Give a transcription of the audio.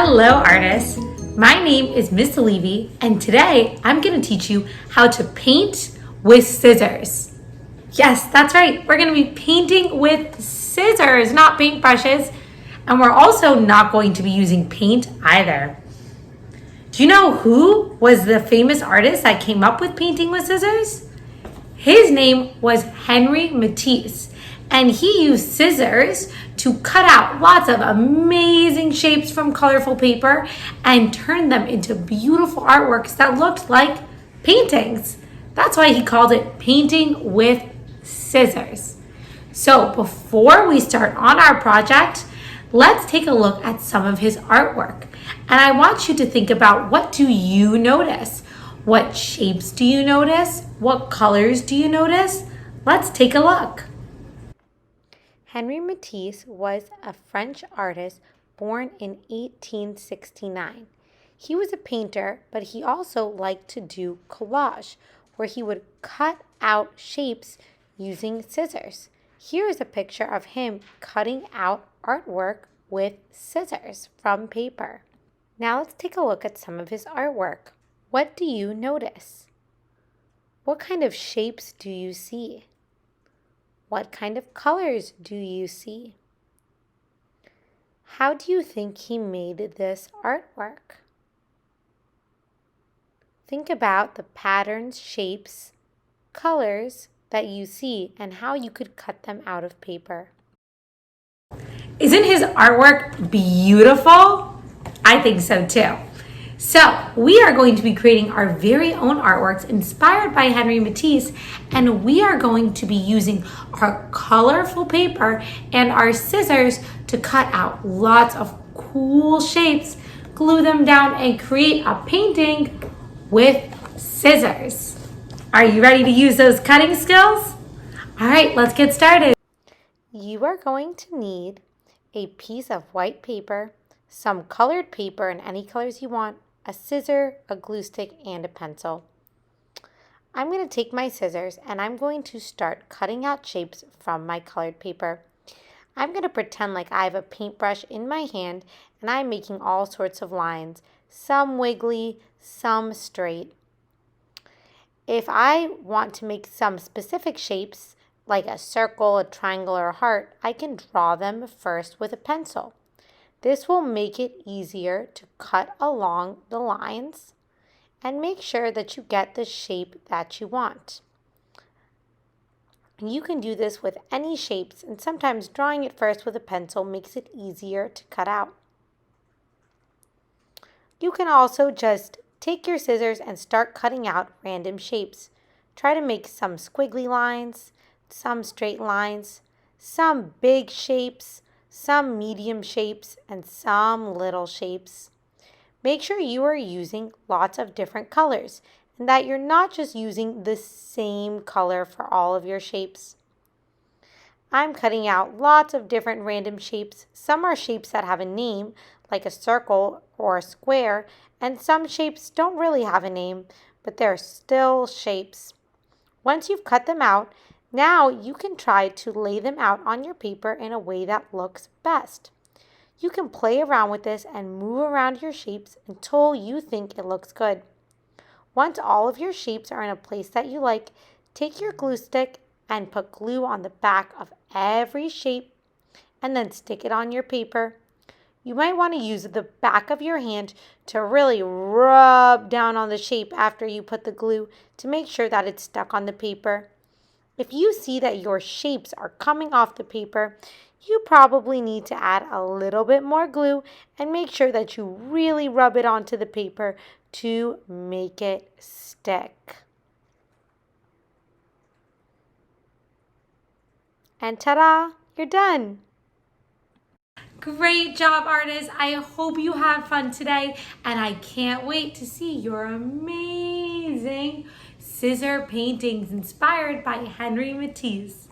Hello artists, my name is Ms.Levy and today I'm going to teach you how to paint with scissors. Yes, that's right, we're going to be painting with scissors, not paintbrushes, and we're also not going to be using paint either. Do you know who was the famous artist that came up with painting with scissors? His name was Matisse. And he used scissors to cut out lots of amazing shapes from colorful paper and turn them into beautiful artworks that looked like paintings. That's why he called it painting with scissors. So before we start on our project, let's take a look at some of his artwork. And I want you to think about, what do you notice? What shapes do you notice? What colors do you notice? Let's take a look. Matisse was a French artist born in 1869. He was a painter, but he also liked to do collage, where he would cut out shapes using scissors. Here is a picture of him cutting out artwork with scissors from paper. Now let's take a look at some of his artwork. What do you notice? What kind of shapes do you see? What kind of colors do you see? How do you think he made this artwork? Think about the patterns, shapes, colors that you see and how you could cut them out of paper. Isn't his artwork beautiful? I think so too. So we are going to be creating our very own artworks inspired by Matisse, and we are going to be using our colorful paper and our scissors to cut out lots of cool shapes, glue them down, and create a painting with scissors. Are you ready to use those cutting skills? All right, let's get started. You are going to need a piece of white paper, some colored paper in any colors you want, a scissor, a glue stick, and a pencil. I'm going to take my scissors and I'm going to start cutting out shapes from my colored paper. I'm going to pretend like I have a paintbrush in my hand and I'm making all sorts of lines, some wiggly, some straight. If I want to make some specific shapes, like a circle, a triangle, or a heart, I can draw them first with a pencil. This will make it easier to cut along the lines and make sure that you get the shape that you want. You can do this with any shapes, and sometimes drawing it first with a pencil makes it easier to cut out. You can also just take your scissors and start cutting out random shapes. Try to make some squiggly lines, some straight lines, some big shapes, some medium shapes, and some little shapes. Make sure you are using lots of different colors and that you're not just using the same color for all of your shapes. I'm cutting out lots of different random shapes. Some are shapes that have a name, like a circle or a square, and some shapes don't really have a name, but they're still shapes. Once you've cut them out, now you can try to lay them out on your paper in a way that looks best. You can play around with this and move around your shapes until you think it looks good. Once all of your shapes are in a place that you like, take your glue stick and put glue on the back of every shape and then stick it on your paper. You might want to use the back of your hand to really rub down on the shape after you put the glue to make sure that it's stuck on the paper. If you see that your shapes are coming off the paper, you probably need to add a little bit more glue and make sure that you really rub it onto the paper to make it stick. And ta-da, you're done. Great job, artists. I hope you had fun today, and I can't wait to see your amazing scissor paintings inspired by Matisse.